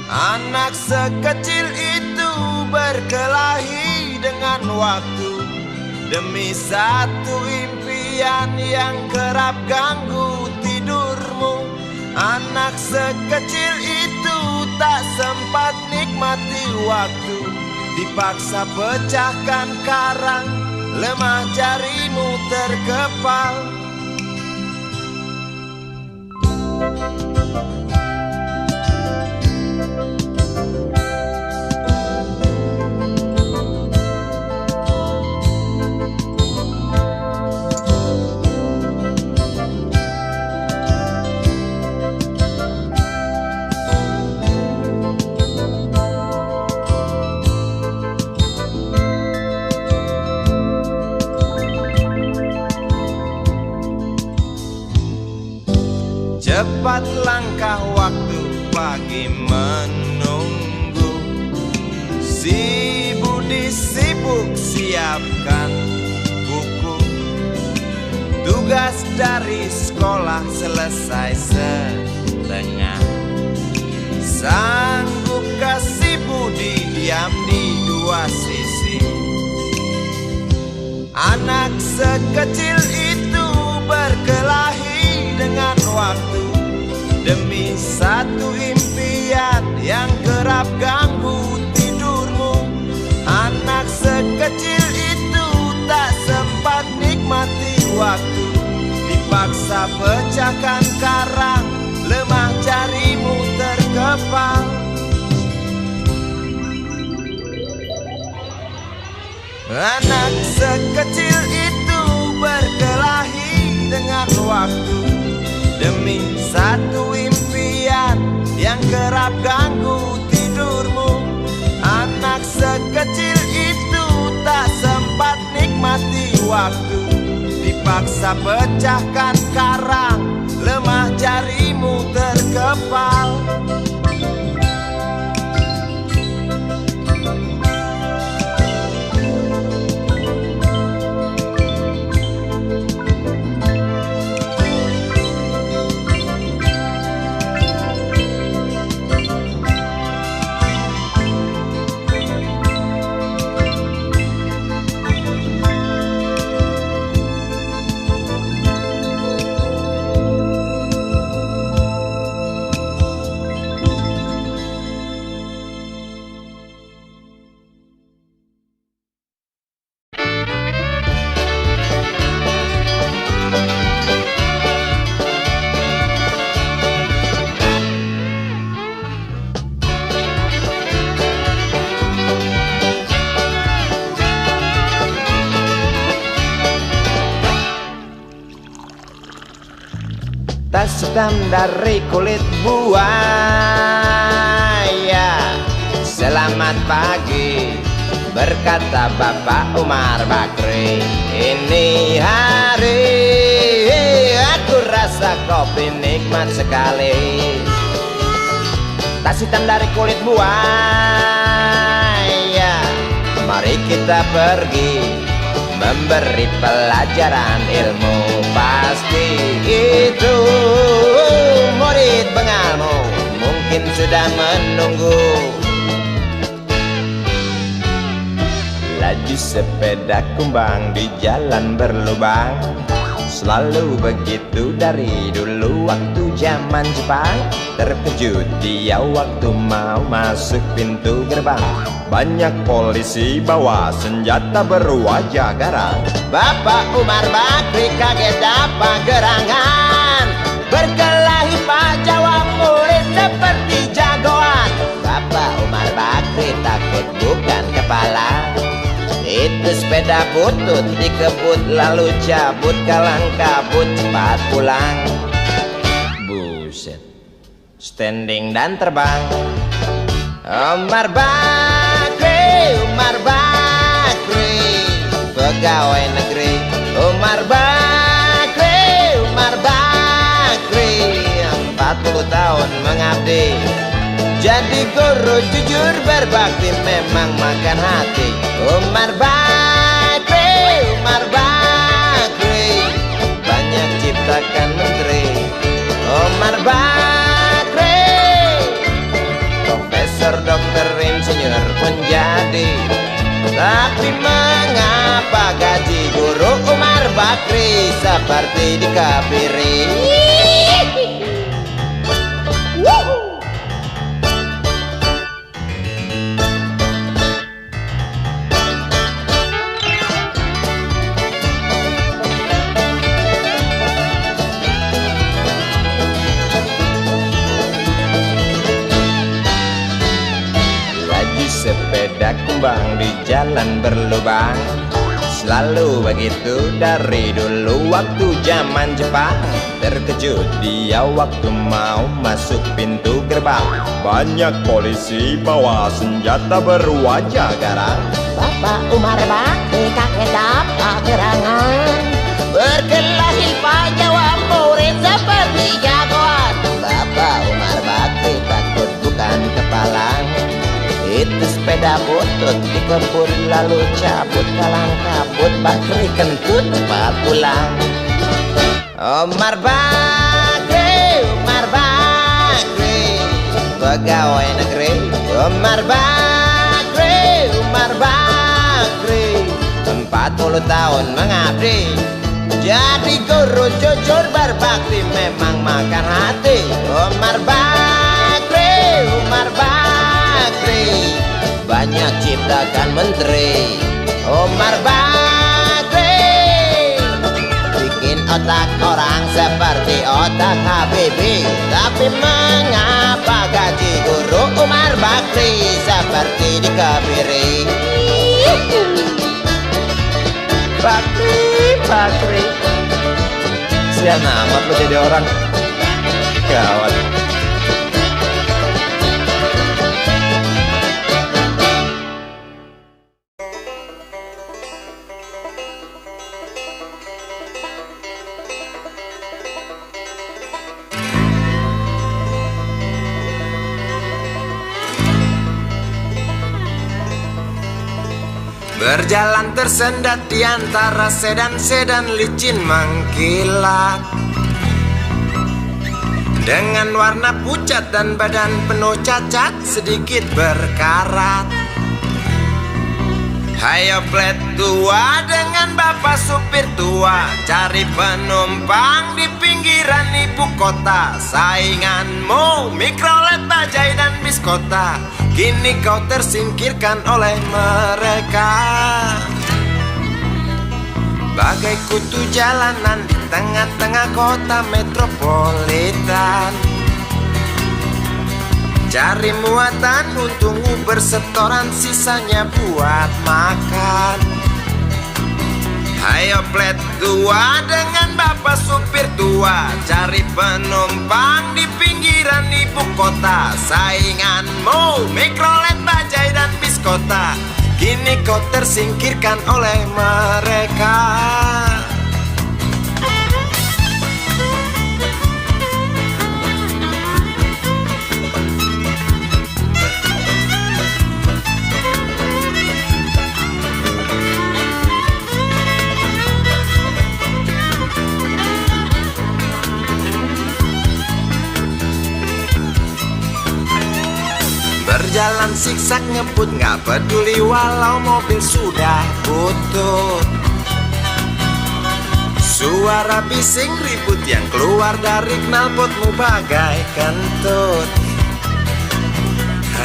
Anak sekecil itu berkelahi dengan waktu demi satu impian yang kerap ganggu tidurmu. Anak sekecil itu tak sempat nikmati waktu, dipaksa pecahkan karang, lemah jarimu terkepal. Cepat langkah waktu, pagi menunggu. Si Budi sibuk siapkan buku. Tugas dari sekolah selesai setengah. Sanggup kasih Anak sekecil itu berkelahi dengan waktu demi satu impian yang kerap ganggu tidurmu. Anak sekecil itu tak sempat nikmati waktu, dipaksa pecahkan karang, lemah jarimu terkepal. Anak sekecil itu berkelahi dengan waktu demi satu impian yang kerap ganggu tidurmu. Anak sekecil itu tak sempat nikmati waktu, dipaksa pecahkan karang, lemah jarimu terkepal. Tas hitam dari kulit buaya. Selamat pagi, berkata Bapak Umar Bakri. Ini hari aku rasa kopi nikmat sekali. Tas hitam dari kulit buaya, mari kita pergi memberi pelajaran ilmu. Pasti itu murid bengalmu mungkin sudah menunggu. Laju sepeda kumbang di jalan berlubang, selalu begitu dari dulu waktu zaman Jepang. Terkejut dia waktu mau masuk pintu gerbang, banyak polisi bawa senjata berwajah garang. Bapak Umar Bakri kaget apa gerangan, berkelahi Pak Jawa murid seperti jagoan. Bapak Umar Bakri takut bukan kepala, itu sepeda butut dikebut lalu cabut, kalang kabut cepat pulang. Buset, standing dan terbang. Umar Bakri, Umar Bakri, pegawai negeri. Umar Bakri, Umar Bakri, 40 tahun mengabdi, jadi guru jujur berbakti memang makan hati. Umar Bakri, Umar Bakri, banyak ciptakan menteri. Umar Bakri, profesor, dokter, insinyur pun jadi. Tapi mengapa gaji guru Umar Bakri seperti dikebiri? Sepeda kumbang di jalan berlubang, selalu begitu dari dulu waktu zaman Jepang. Terkejut dia waktu mau masuk pintu gerbang, banyak polisi bawa senjata berwajah garang. Bapak Umar Bakri kaget apa gerangan, berkelahi Pak Jawa murid seperti jagoan. Bapak Umar Bakri takut bukan kepala, itu sepeda butut dikebut lalu cabut, kalang kabut Bakri kentut cepat pulang. Umar Bakri, Umar Bakri, pegawai negeri. Umar Bakri, Umar Bakri, 40 40 tahun mengabdi jadi guru jujur berbakti, memang makan hati. Umar Bakri, Umar Bakri, banyak ciptakan menteri. Umar Bakri bikin otak orang seperti otak Habibie. Tapi mengapa gaji guru Umar Bakri seperti dikebiri? Bakri, Bakri, sian amat lo jadi orang. Gawat. Berjalan tersendat di antara sedan-sedan licin mengkilat, dengan warna pucat dan badan penuh cacat sedikit berkarat. Hayo plet tua dengan bapak supir tua, cari penumpang di pinggiran ibu kota. Sainganmu Mikrolet, Bajai dan Biskota, kini kau tersingkirkan oleh mereka. Bagai kutu jalanan di tengah-tengah kota metropolitan, cari muatan, untungmu bersetoran, sisanya buat makan. Hayo plet tua dengan bapak supir tua, cari penumpang di pinggiran ibu kota. Sainganmu Mikrolet, Bajai dan Biskota, kini kau tersingkirkan oleh mereka. Berjalan siksak ngebut, gak peduli walau mobil sudah butut. Suara bising ribut yang keluar dari knalpotmu bagai kentut.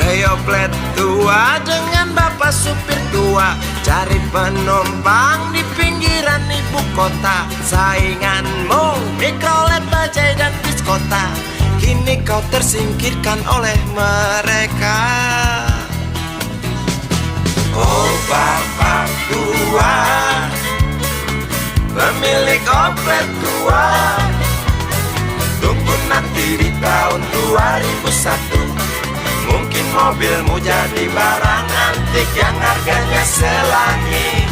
Ayo plet tua dengan bapak supir tua, cari penumpang di pinggiran ibu kota. Sainganmu Mikrolet, Bajai dan Biskota, kini kau tersingkirkan oleh mereka. Oh bapak tua, pemilik oplet tua, tunggu nanti di tahun 2001, mungkin mobilmu jadi barang antik yang harganya selangit.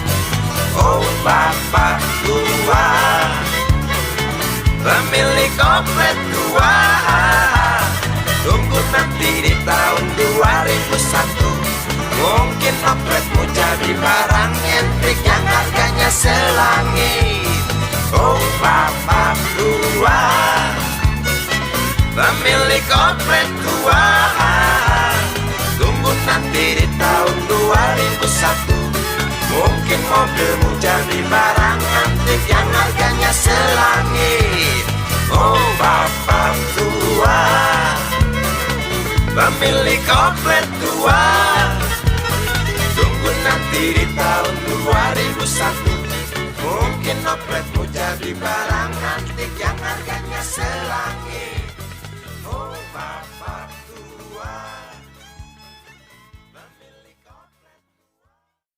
Oh bapak tua, pemilik oplet tua, tunggu nanti di tahun 2001, mungkin opletmu jadi barang antik yang harganya selangit. Oh bapak tua, pemilik oplet tua, tunggu nanti di tahun 2001, mungkin mobilmu jadi barang antik yang harganya selangit. Oh bapak tua, pemilik oplet tua, tunggu nanti di tahun 2001, mungkin opletmu jadi barang